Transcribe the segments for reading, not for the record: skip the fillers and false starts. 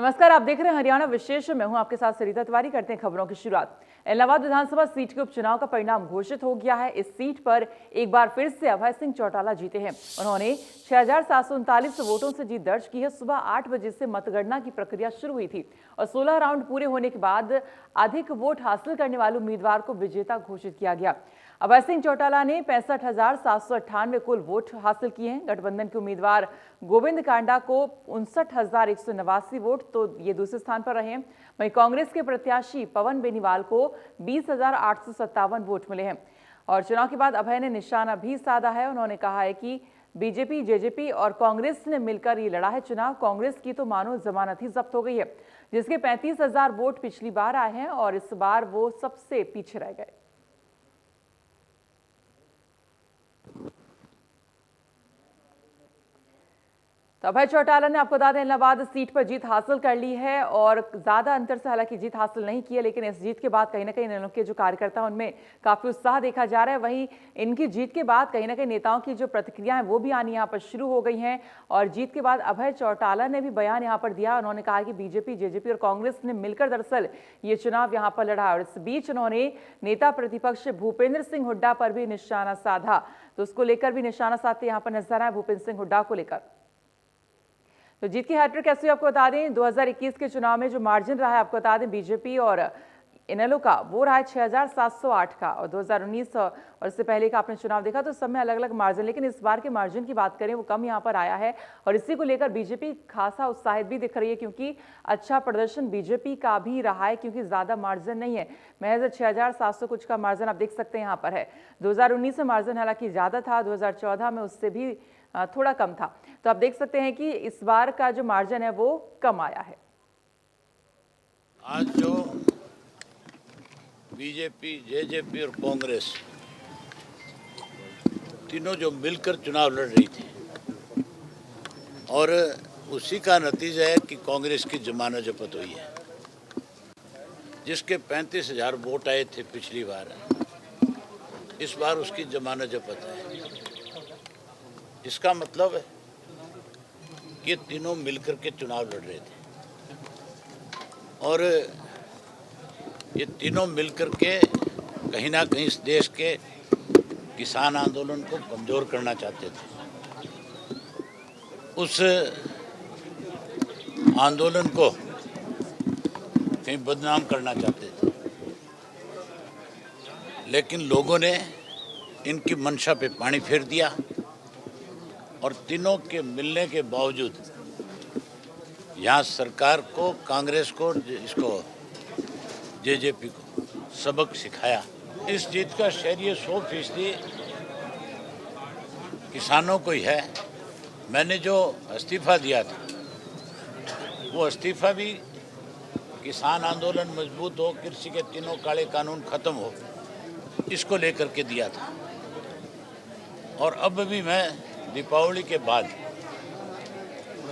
नमस्कार, आप देख रहे हैं हरियाणा विशेष। मैं हूं आपके साथ सरिता तिवारी। करते हैं खबरों की शुरुआत। इलाहाबाद विधानसभा सीट के उपचुनाव का परिणाम घोषित हो गया है। इस सीट पर एक बार फिर से अभय सिंह चौटाला जीते हैं। उन्होंने 6,739 वोटों से जीत दर्ज की है। सुबह 8 बजे से मतगणना की प्रक्रिया शुरू हुई थी और 16 राउंड पूरे होने के बाद अधिक वोट हासिल करने वाले उम्मीदवार को विजेता घोषित किया गया। अभय सिंह चौटाला ने 65,798 कुल वोट हासिल किए हैं। गठबंधन के उम्मीदवार गोविंद कांडा को 59,189 वोट, तो ये दूसरे स्थान पर रहे हैं। वहीं कांग्रेस के प्रत्याशी पवन बेनीवाल को 20,857 वोट मिले हैं। और चुनाव के बाद अभय ने निशाना भी साधा है। उन्होंने कहा है कि बीजेपी, जेजेपी और कांग्रेस ने मिलकर ये लड़ा है चुनाव। कांग्रेस की तो मानो जमानत ही जब्त हो गई है, जिसके 35,000 वोट पिछली बार आए हैं और इस बार वो सबसे पीछे रह गए। तो अभय चौटाला ने, आपको बता दें, इलाहाबाद सीट पर जीत हासिल कर ली है और ज्यादा अंतर से हालांकि जीत हासिल नहीं की है, लेकिन इस जीत के बाद कहीं ना कहीं इन लोगों के जो कार्यकर्ता हैं उनमें काफी उत्साह देखा जा रहा है। वहीं इनकी जीत के बाद कहीं ना कहीं नेताओं की जो प्रतिक्रियाएं वो भी आनी यहाँ पर शुरू हो गई हैं। और जीत के बाद अभय चौटाला ने भी बयान यहाँ पर दिया। उन्होंने कहा कि बीजेपी, जेजेपी और कांग्रेस ने मिलकर दरअसल ये चुनाव यहाँ पर लड़ा। और इस बीच उन्होंने नेता प्रतिपक्ष भूपेंद्र सिंह हुड्डा पर भी निशाना साधा, तो उसको लेकर भी निशाना साधते यहाँ पर नजर आए भूपेंद्र सिंह हुड्डा को लेकर। तो जीत की हैट्रिक कैसे, आपको बता दें, 2021 के चुनाव में जो मार्जिन रहा है, आपको बता दें, बीजेपी और इनेलो का वो रहा है 6,708 का। और 2019 और इससे पहले का आपने चुनाव देखा तो सब में अलग अलग मार्जिन, लेकिन इस बार के मार्जिन की बात करें वो कम यहाँ पर आया है। और इसी को लेकर बीजेपी खासा उत्साहित भी दिख रही है, क्योंकि अच्छा प्रदर्शन बीजेपी का भी रहा है, क्योंकि ज्यादा मार्जिन नहीं है, महज 6,700 कुछ का मार्जिन आप देख सकते हैं यहाँ पर है। 2019 में मार्जिन हालांकि ज्यादा था, 2014 में उससे भी थोड़ा कम था। तो आप देख सकते हैं कि इस बार का जो मार्जिन है वो कम आया है। आज जो बीजेपी, जेजेपी और कांग्रेस तीनों जो मिलकर चुनाव लड़ रही थी, और उसी का नतीजा है कि कांग्रेस की जमानत जब्त हुई है, जिसके 35,000 वोट आए थे पिछली बार, इस बार उसकी जमानत जब्त है। इसका मतलब है कि तीनों मिलकर के चुनाव लड़ रहे थे और ये तीनों मिलकर के कहीं ना कहीं इस देश के किसान आंदोलन को कमजोर करना चाहते थे। उस आंदोलन को कहीं बदनाम करना चाहते थे, लेकिन लोगों ने इनकी मंशा पे पानी फेर दिया और तीनों के मिलने के बावजूद यहाँ सरकार को, कांग्रेस को, इसको जेजेपी को सबक सिखाया। इस जीत का श्रेय 100% किसानों को ही है। मैंने जो इस्तीफा दिया था वो इस्तीफा भी किसान आंदोलन मजबूत हो, कृषि के तीनों काले कानून खत्म हो, इसको लेकर के दिया था। और अब भी मैं दीपावली के बाद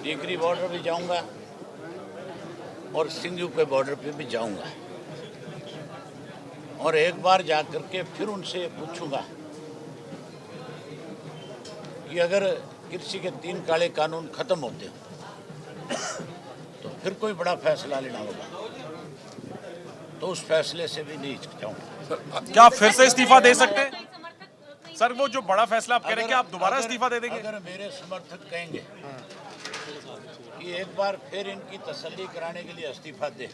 टिकरी बॉर्डर भी जाऊंगा और सिंधु के बॉर्डर पे भी जाऊंगा और एक बार जाकर के फिर उनसे पूछूंगा कि अगर कृषि के 3 काले कानून खत्म होते हो तो फिर कोई बड़ा फैसला लेना होगा, तो उस फैसले से भी नहीं हिचकिचाऊंगा। क्या आप फिर से इस्तीफा दे सकते हैं सर? वो जो बड़ा फैसला आप कह रहे हैं कि आप दोबारा इस्तीफा दे देंगे? अगर मेरे समर्थक कहेंगे कि एक बार फिर इनकी तसल्ली कराने के लिए इस्तीफा दे,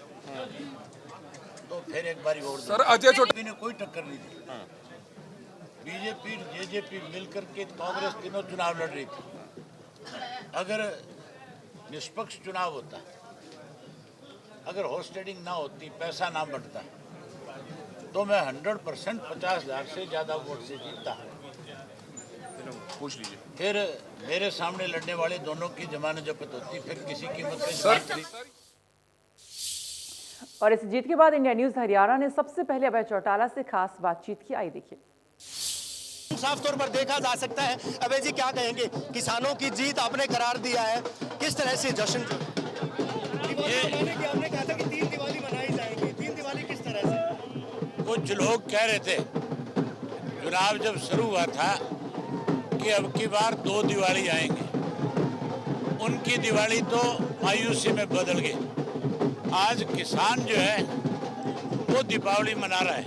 तो फिर एक बार और सर अजय चौटाला ने कोई टक्कर नहीं दी। बीजेपी, जेजेपी मिलकर के कांग्रेस तीनों चुनाव लड़ रही थी। अगर निष्पक्ष चुनाव होता, अगर हॉर्स ट्रेडिंग ना होती, पैसा ना बढ़ता, तो मैं 100% 50,000 से ज्यादा वोट से जीतता। पूछ लीजिए। फिर मेरे सामने लड़ने वाले दोनों की जमानत जब्त होती, फिर किसी कीमत पे जीतती। और इस जीत के बाद इंडिया न्यूज हरियाणा ने सबसे पहले अभय चौटाला से खास बातचीत की। आई देखिए। साफ तौर पर देखा जा सकता है, अभय जी क्या कहेंगे? किसानों की जीत आपने करार दिया है, किस तरह से जश्न? आपने कहा था कि 3 दिवाली मनाई जाएगी, 3 दिवाली किस तरह से? कुछ लोग कह रहे थे चुनाव जब शुरू हुआ था कि अब की बार 2 दिवाली आएंगे, उनकी दिवाली तो मायूसी में बदल गई। आज किसान जो है वो दीपावली मना रहा है।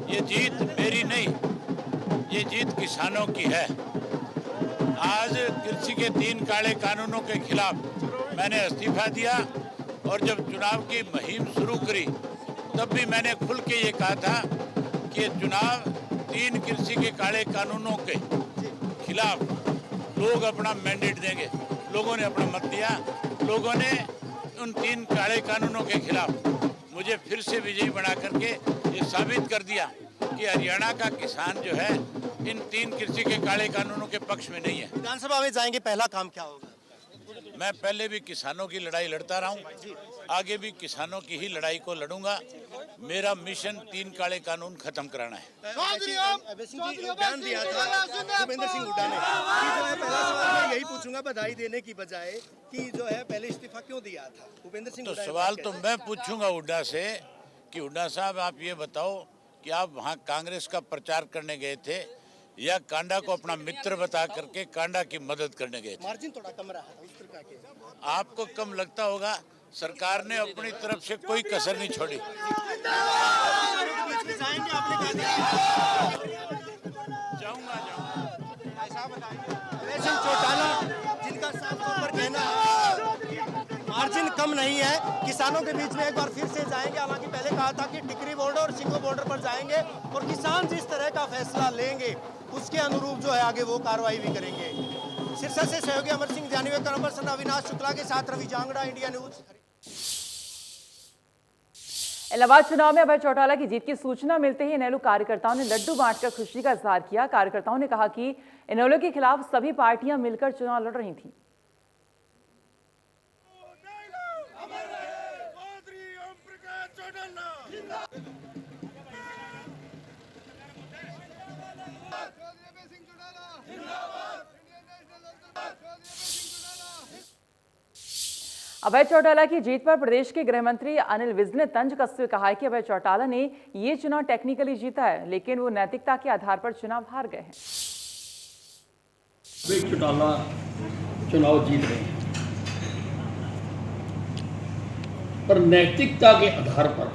ये जीत मेरी नहीं, ये जीत किसानों की है। आज कृषि के 3 काले कानूनों के खिलाफ मैंने इस्तीफा दिया और जब चुनाव की मुहिम शुरू करी तब भी मैंने खुल के ये कहा था कि ये चुनाव 3 कृषि के काले कानूनों के खिलाफ लोग अपना मैंडेट देंगे। लोगों ने अपना मत दिया, लोगों ने उन 3 काले कानूनों के खिलाफ मुझे फिर से विजयी बना करके ये साबित कर दिया कि हरियाणा का किसान जो है इन 3 कृषि के काले कानूनों के पक्ष में नहीं है। विधानसभा में जाएंगे, पहला काम क्या होगा? मैं पहले भी किसानों की लड़ाई लड़ता रहा हूँ, आगे भी किसानों की ही लड़ाई को लड़ूंगा। मेरा मिशन 3 काले कानून खत्म कराना है। बयान दिया था भूपेंद्र सिंह हुड्डा ने कि जो है, पहला सवाल मैं यही पूछूंगा बधाई देने की बजाय कि जो है पहले इस्तीफा क्यों दिया था भूपेंद्र सिंह तो हुड्डा ने? सवाल तो मैं पूछूंगा हुड्डा से कि हुड्डा साहब आप ये बताओ कि आप वहाँ कांग्रेस का प्रचार करने गए थे या कांडा को अपना मित्र बता करके कांडा की मदद करने गए थे? मार्जिन थोड़ा कम रहा था उस प्रकार के। आपको कम लगता होगा, सरकार ने अपनी तरफ से कोई कसर नहीं छोड़ी। जाएंगे आपने कहा जाऊंगा अभय सिंह चौटाला, जिनका साफ तौर पर कहना है मार्जिन कम नहीं है, किसानों के बीच में एक बार फिर से जाएंगे। हालांकि पहले कहा था कि टिकरी बॉर्डर और सिंगो बॉर्डर पर जाएंगे और किसान जिस तरह का फैसला लेंगे उसके अनुरूप जो है आगे वो कार्रवाई भी करेंगे। सिरसा से सहयोगी अमर सिंह जानीवे पर्सन अविनाश शुक्ला के साथ रवि जांगड़ा, इंडिया न्यूज। इलाहाबाद चुनाव में अभय चौटाला की जीत की सूचना मिलते ही इनेलो कार्यकर्ताओं ने लड्डू बांटकर खुशी का इजहार किया। कार्यकर्ताओं ने कहा कि इनेलो के खिलाफ सभी पार्टियां मिलकर चुनाव लड़ रही थीं। अभय चौटाला की जीत पर प्रदेश के गृह मंत्री अनिल विज ने तंज कसते हुए कहा है कि अभय चौटाला ने ये चुनाव टेक्निकली जीता है, लेकिन वो नैतिकता के आधार पर चुनाव हार गए हैं। अभय चौटाला चुनाव जीत रहे हैं पर नैतिकता के आधार पर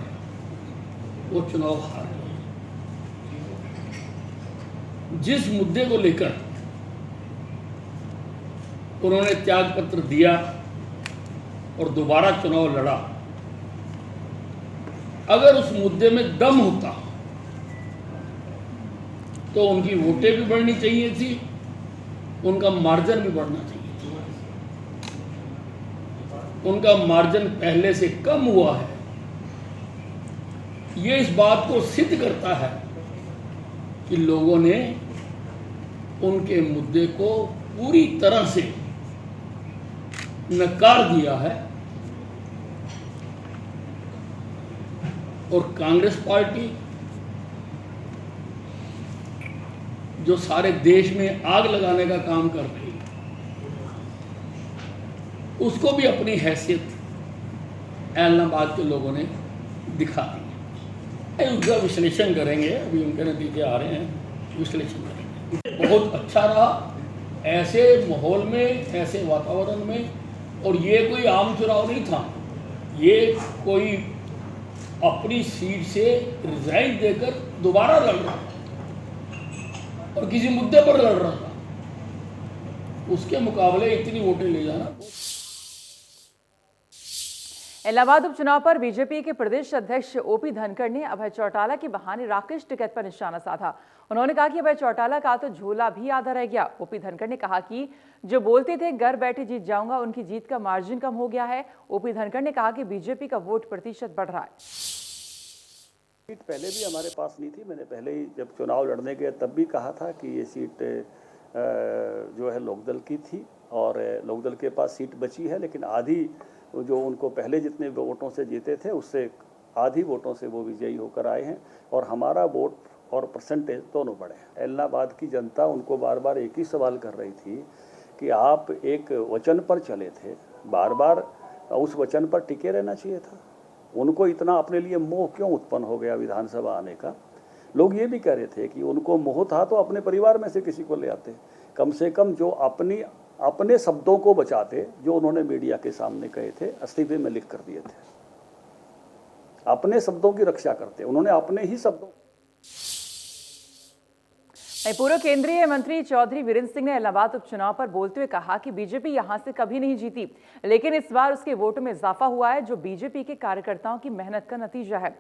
वो चुनाव हार गए। जिस मुद्दे को लेकर उन्होंने त्याग पत्र दिया और दोबारा चुनाव लड़ा, अगर उस मुद्दे में दम होता तो उनकी वोटें भी बढ़नी चाहिए थी, उनका मार्जिन भी बढ़ना चाहिए था। उनका मार्जिन पहले से कम हुआ है। ये इस बात को सिद्ध करता है कि लोगों ने उनके मुद्दे को पूरी तरह से नकार दिया है और कांग्रेस पार्टी जो सारे देश में आग लगाने का काम कर रही है, उसको भी अपनी हैसियत इलाहाबाद के लोगों ने दिखा दी। उसका विश्लेषण करेंगे, अभी उनके नतीजे आ रहे हैं, विश्लेषण करेंगे। बहुत अच्छा रहा ऐसे माहौल में, ऐसे वातावरण में। और ये कोई आम चुनाव नहीं था, ये कोई अपनी सीट से रिजाइन देकर दोबारा लड़ रहा था और किसी मुद्दे पर लड़ रहा था, उसके मुकाबले इतनी वोटें ले जाना। इलाहाबाद उपचुनाव पर बीजेपी के प्रदेश अध्यक्ष ओपी धनखड़ ने अभय चौटाला के बहाने राकेश टिकैत पर निशाना साधा। उन्होंने कहा कि अभय चौटाला का तो झोला भी आधा रह गया। ओपी धनखड़ ने कहा कि जो बोलते थे घर बैठे जीत जाऊंगा, उनकी जीत का मार्जिन कम हो गया है। ओपी धनखड़ ने कहा कि बीजेपी का वोट प्रतिशत बढ़ रहा है। सीट पहले भी हमारे पास नहीं थी। मैंने पहले ही जब चुनाव लड़ने गए तब भी कहा था कि ये सीट जो है लोकदल की थी और लोकदल के पास सीट बची है, लेकिन आधी जो उनको पहले जितने वोटों से जीते थे उससे आधी वोटों से वो विजयी होकर आए हैं और हमारा वोट और परसेंटेज दोनों बढ़े हैं। इलाहाबाद की जनता उनको बार बार एक ही सवाल कर रही थी कि आप एक वचन पर चले थे, बार बार उस वचन पर टिके रहना चाहिए था। उनको इतना अपने लिए मोह क्यों उत्पन्न हो गया विधानसभा आने का? लोग ये भी कह रहे थे कि उनको मोह था तो अपने परिवार में से किसी को ले आते, कम से कम जो अपने शब्दों को बचाते, जो उन्होंने मीडिया के सामने कहे थे, इस्तीफे में लिख कर दिए थे। अपने शब्दों की रक्षा करते हैं, उन्होंने अपने ही शब्दों। पूर्व केंद्रीय मंत्री चौधरी वीरेंद्र सिंह ने इलाहाबाद उपचुनाव पर बोलते हुए कहा कि बीजेपी यहां से कभी नहीं जीती, लेकिन इस बार उसके वोटों में इजाफा हुआ है, जो बीजेपी के कार्यकर्ताओं की मेहनत का नतीजा है।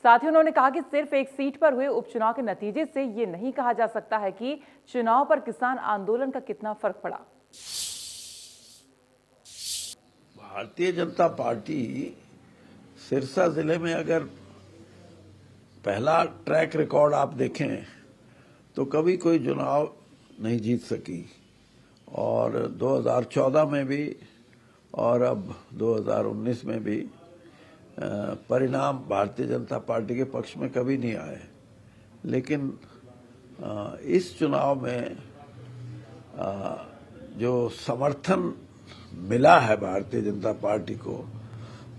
साथ ही उन्होंने कहा कि सिर्फ एक सीट पर हुए उपचुनाव के नतीजे से ये नहीं कहा जा सकता है कि चुनाव पर किसान आंदोलन का कितना फर्क पड़ा। भारतीय जनता पार्टी सिरसा जिले में अगर पहला ट्रैक रिकॉर्ड आप देखें तो कभी कोई चुनाव नहीं जीत सकी, और 2014 में भी और अब 2019 में भी परिणाम भारतीय जनता पार्टी के पक्ष में कभी नहीं आए। लेकिन इस चुनाव में जो समर्थन मिला है भारतीय जनता पार्टी को,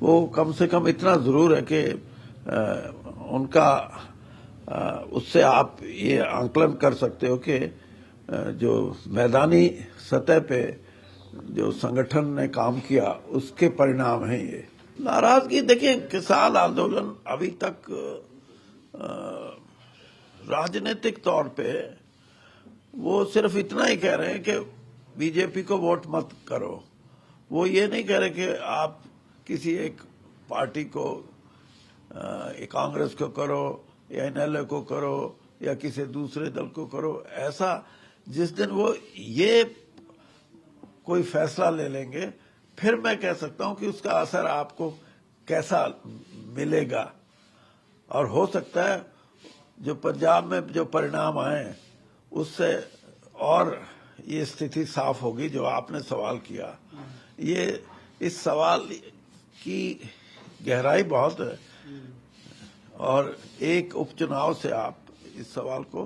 वो कम से कम इतना जरूर है कि उनका उससे आप ये आंकलन कर सकते हो कि जो मैदानी सतह पे जो संगठन ने काम किया उसके परिणाम हैं ये। नाराजगी देखिए, किसान आंदोलन अभी तक राजनीतिक तौर पे वो सिर्फ इतना ही कह रहे हैं कि बीजेपी को वोट मत करो। वो ये नहीं कह रहे कि आप किसी एक पार्टी को, कांग्रेस को करो या एनएलए को करो या किसी दूसरे दल को करो। ऐसा जिस दिन वो ये कोई फैसला ले लेंगे, फिर मैं कह सकता हूं कि उसका असर आपको कैसा मिलेगा। और हो सकता है जो पंजाब में जो परिणाम आए उससे और ये स्थिति साफ होगी जो आपने सवाल किया। ये इस सवाल की गहराई बहुत है और एक उपचुनाव से आप इस सवाल को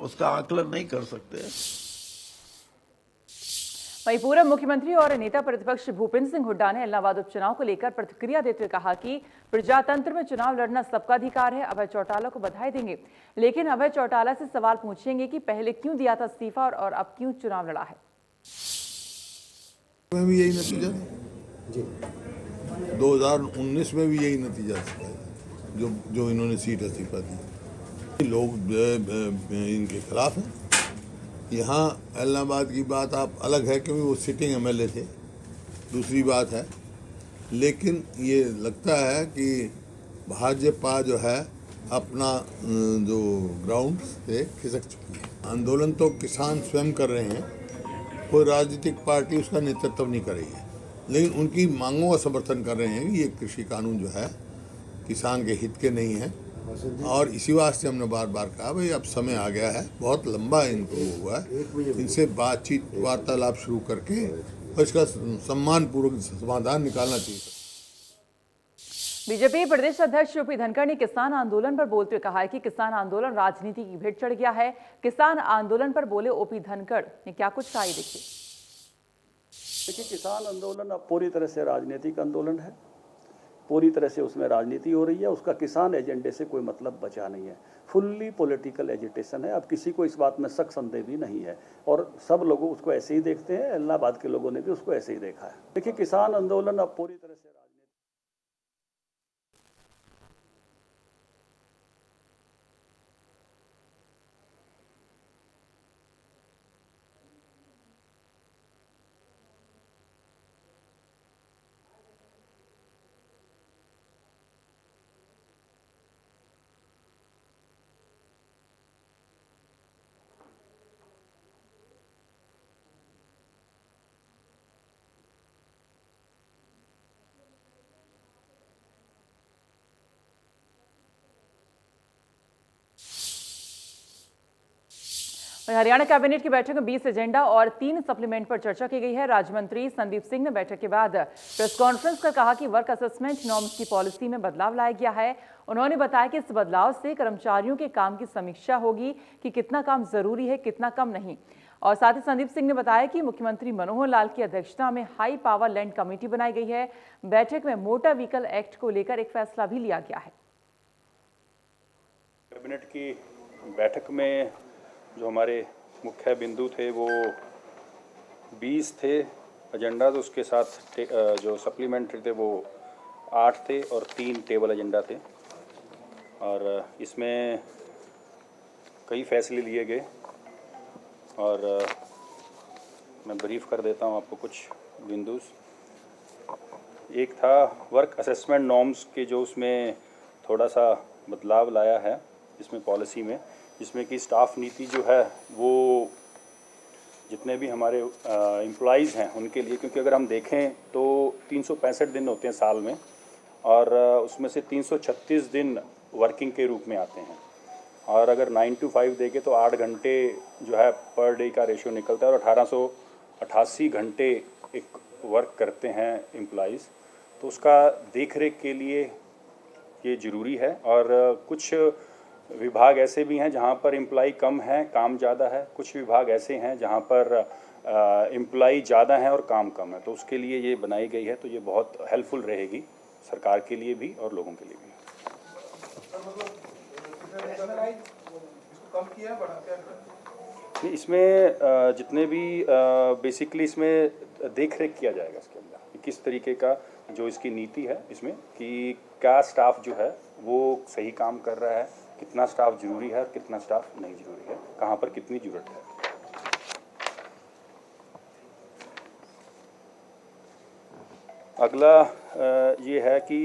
उसका आकलन नहीं कर सकते। वहीं पूर्व मुख्यमंत्री और नेता प्रतिपक्ष भूपेंद्र सिंह हुड्डा ने इलाहाबाद उपचुनाव को लेकर प्रतिक्रिया देते हुए कहा कि प्रजातंत्र में चुनाव लड़ना सबका अधिकार है। अभय चौटाला को बधाई देंगे, लेकिन अभय चौटाला से सवाल पूछेंगे कि पहले क्यों दिया था इस्तीफा और अब क्यों चुनाव लड़ा है। में भी यही नतीजा, 2019 में भी यही नतीजा जो इन्होंने सीट इस्तीफा दी। लोग इनके खिलाफ हैं। यहाँ इलाहाबाद की बात आप अलग है क्योंकि वो सिटिंग एमएलए थे, दूसरी बात है। लेकिन ये लगता है कि भाजपा जो है अपना जो ग्राउंड से खिसक चुकी है। आंदोलन तो किसान स्वयं कर रहे हैं, कोई राजनीतिक पार्टी उसका नेतृत्व नहीं कर रही है, लेकिन उनकी मांगों का समर्थन कर रहे हैं कि ये कृषि कानून जो है किसान के हित के नहीं है। और इसी वास्ते हमने बार बार कहा भाई अब समय आ गया है, बहुत लंबा इनको हुआ है, इनसे बातचीत वार्तालाप शुरू करके और इसका सम्मानपूर्वक समाधान निकालना चाहिए। बीजेपी प्रदेश अध्यक्ष ओपी धनखड़ ने किसान आंदोलन पर बोलते हुए कहा है कि किसान आंदोलन राजनीति की भेंट चढ़ गया है। किसान आंदोलन पर बोले ओपी धनखड़ ने क्या कुछ कहा, देखिए। देखिए, किसान आंदोलन अब पूरी तरह से राजनीतिक आंदोलन है, पूरी तरह से उसमें राजनीति हो रही है। उसका किसान एजेंडे से कोई मतलब बचा नहीं है, फुल्ली पॉलिटिकल एजिटेशन है। अब किसी को इस बात में शक संदेह भी नहीं है और सब लोग उसको ऐसे ही देखते हैं। इलाहाबाद के लोगों ने भी उसको ऐसे ही देखा है। देखिए, किसान आंदोलन अब पूरी तरह से हरियाणा कैबिनेट की बैठक में 20 एजेंडा और 3 सप्लीमेंट पर चर्चा की गई है। राज्य मंत्री संदीप सिंह ने बैठक के बाद प्रेस कॉन्फ्रेंस कर कहा कि वर्क असेसमेंट नॉर्म्स की पॉलिसी में बदलाव लाया गया है। उन्होंने बताया कि इस बदलाव से कर्मचारियों के काम की समीक्षा होगी कि कितना काम जरूरी है, कितना कम नहीं। और साथ ही संदीप सिंह ने बताया कि मुख्यमंत्री मनोहर लाल की अध्यक्षता में हाई पावर लैंड कमेटी बनाई गई है। बैठक में मोटर व्हीकल एक्ट को लेकर एक फैसला भी लिया गया है। कैबिनेट की बैठक में जो हमारे मुख्य बिंदु थे वो 20 थे एजेंडा, तो उसके साथ जो सप्लीमेंट्री थे वो 8 थे और 3 टेबल एजेंडा थे और इसमें कई फैसले लिए गए और मैं ब्रीफ कर देता हूं आपको कुछ बिंदु। एक था वर्क असेसमेंट नॉर्म्स के जो उसमें थोड़ा सा बदलाव लाया है इसमें पॉलिसी में, जिसमें कि स्टाफ नीति जो है वो जितने भी हमारे एम्प्लॉइज़ हैं उनके लिए, क्योंकि अगर हम देखें तो 365 दिन होते हैं साल में और उसमें से 336 दिन वर्किंग के रूप में आते हैं और अगर 9 to 5 देखें तो 8 घंटे जो है पर डे का रेशियो निकलता है और 1888 घंटे एक वर्क करते हैं एम्प्लॉइज़। तो उसका देख रेख के लिए ये ज़रूरी है और कुछ विभाग ऐसे भी हैं जहाँ पर एम्प्लॉई कम हैं, काम ज़्यादा है, कुछ विभाग ऐसे हैं जहाँ पर एम्प्लॉई ज़्यादा हैं और काम कम है, तो उसके लिए ये बनाई गई है। तो ये बहुत हेल्पफुल रहेगी सरकार के लिए भी और लोगों के लिए भी। नहीं, इसमें जितने भी बेसिकली इसमें देख रेख किया जाएगा इसके अंदर किस तरीके का जो इसकी नीति है इसमें कि क्या स्टाफ जो है वो सही काम कर रहा है, कितना स्टाफ जरूरी है और कितना स्टाफ नहीं जरूरी है, कहाँ पर कितनी जरूरत है। अगला ये है कि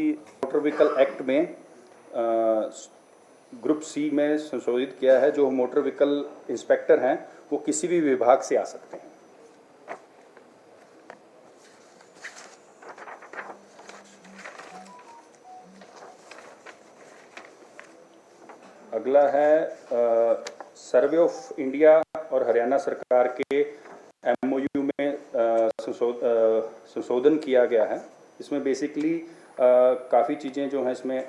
मोटर व्हीकल एक्ट में ग्रुप सी में संशोधित किया है, जो मोटर व्हीकल इंस्पेक्टर हैं वो किसी भी विभाग से आ सकते हैं। अगला है सर्वे ऑफ इंडिया और हरियाणा सरकार के MOU में संशोधन किया गया है। इसमें बेसिकली काफ़ी चीज़ें जो हैं इसमें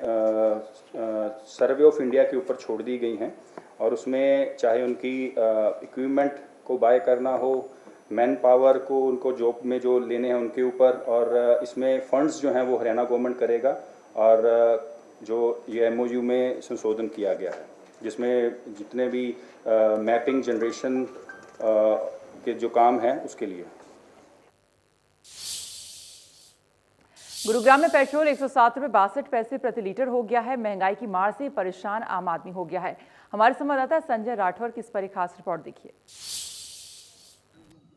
सर्वे ऑफ इंडिया के ऊपर छोड़ दी गई हैं और उसमें चाहे उनकी इक्विपमेंट को बाय करना हो, मैन पावर को उनको जॉब में जो लेने हैं उनके ऊपर, और इसमें फंड्स जो हैं वो हरियाणा गवर्नमेंट करेगा। और जो ये MOU में संशोधन किया गया है जिसमें जितने भी मैपिंग जनरेशन के जो काम हैं उसके लिए। गुरुग्राम में पेट्रोल 107 रुपये 62 पैसे प्रति लीटर हो गया है। महंगाई की मार से परेशान आम आदमी हो गया है। हमारे संवाददाता संजय राठौर की इस पर एक खास रिपोर्ट देखिए।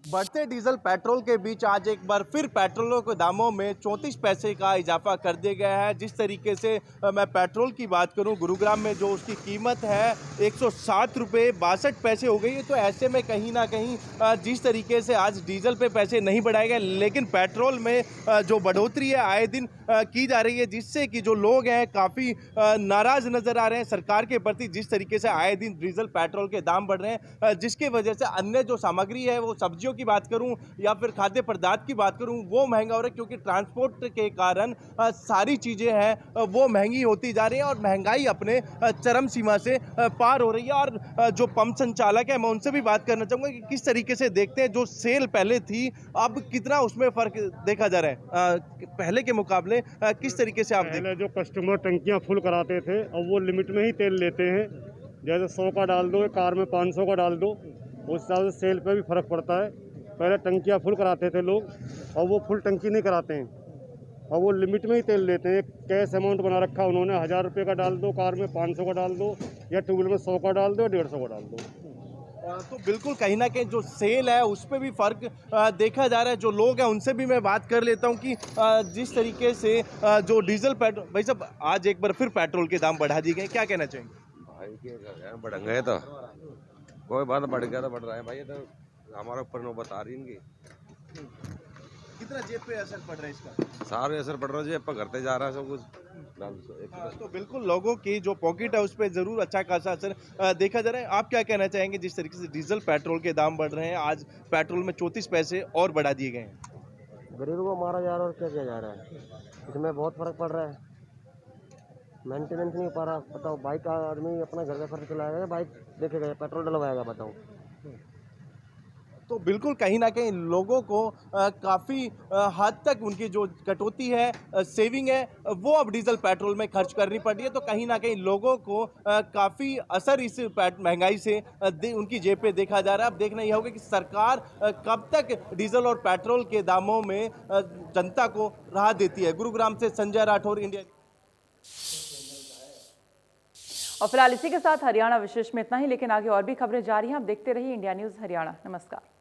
बढ़ते डीजल पेट्रोल के बीच आज एक बार फिर पेट्रोलों के दामों में 34 पैसे का इजाफा कर दिया गया है। जिस तरीके से मैं पेट्रोल की बात करूं, गुरुग्राम में जो उसकी कीमत है 107 रुपये 62 पैसे हो गई है। तो ऐसे में कहीं ना कहीं जिस तरीके से आज डीजल पे पैसे नहीं बढ़ाए गए, लेकिन पेट्रोल में जो बढ़ोतरी है आए दिन की जा रही है, जिससे कि जो लोग हैं काफ़ी नाराज़ नज़र आ रहे हैं सरकार के प्रति। जिस तरीके से आए दिन डीजल पेट्रोल के दाम बढ़ रहे हैं, जिसकी वजह से अन्य जो सामग्री है, वो सब्जियों की बात करूं या फिर खाद्य पदार्थ की बात करूं, वो महंगा हो रहा है, क्योंकि ट्रांसपोर्ट के कारण सारी चीज़ें हैं वो महंगी होती जा रही हैं और महंगाई अपने चरम सीमा से पार हो रही है। और जो पंप संचालक है, मैं उनसे भी बात करना चाहूँगा कि किस तरीके से देखते हैं जो सेल पहले थी, अब कितना उसमें फ़र्क देखा जा रहा है पहले के मुकाबले, किस तरीके से आप पहले जो कस्टमर टंकियाँ फुल कराते थे, अब वो लिमिट में ही तेल लेते हैं। जैसे 100 का डाल दो, कार में 500 का डाल दो, उस हिसाब से सेल पे भी फ़र्क पड़ता है। पहले टंकियाँ फुल कराते थे लोग, और वो फुल टंकी नहीं कराते हैं, और वो लिमिट में ही तेल लेते हैं। कैश अमाउंट बना रखा उन्होंने, 1000 रुपये का डाल दो, कार में 500 का डाल दो, या टू व्हीलर में 100 का डाल दो, 150 का डाल दो। तो बिल्कुल कहीं ना कहीं जो सेल है उस पर भी फ़र्क देखा जा रहा है। जो लोग हैं उनसे भी मैं बात कर लेता हूं कि जिस तरीके से जो डीजल पेट्रोल, भाई साहब आज एक बार फिर पेट्रोल के दाम बढ़ा दिए गए, क्या कहना चाहेंगे? भाई बढ़ेंगे तो कोई बात, बढ़ गया तो बढ़ रहा है भाई, तो हमारे ऊपर नौबत आ रही इनकी। कितना जेब पे असर पड़ रहा है इसका? सारे असर पड़ रहा है, जेब पर घटते जा रहा है सब कुछ। तो बिल्कुल लोगों की जो पॉकेट है उस पर जरूर अच्छा खासा असर देखा जा रहा है। आप क्या कहना चाहेंगे जिस तरीके से डीजल पेट्रोल के दाम बढ़ रहे हैं, आज पेट्रोल में 34 पैसे और बढ़ा दिए गए हैं? गरीबों को मारा जा रहा है और क्या किया जा रहा है, इसमें बहुत फर्क पड़ रहा है। मेंटेनेंस नहीं हो पा रहा। बताओ, बाइक का आदमी अपना घर का खर्च चलाएगा, बाइक देखेगा, पेट्रोल डलवाएगा, बताओ। तो बिल्कुल कहीं ना कहीं लोगों को काफ़ी हद तक उनकी जो कटौती है, सेविंग है, वो अब डीजल पेट्रोल में खर्च करनी पड़ रही है। तो कहीं ना कहीं लोगों को काफ़ी असर इस महंगाई से उनकी जेब पे देखा जा रहा है। अब देखना यह होगा कि सरकार कब तक डीजल और पेट्रोल के दामों में जनता को राहत देती है। गुरुग्राम से संजय राठौर, इंडिया। और फिलहाल इसी के साथ हरियाणा विशेष में इतना ही, लेकिन आगे और भी खबरें जारी हैं। आप देखते रहिए इंडिया न्यूज़ हरियाणा। नमस्कार।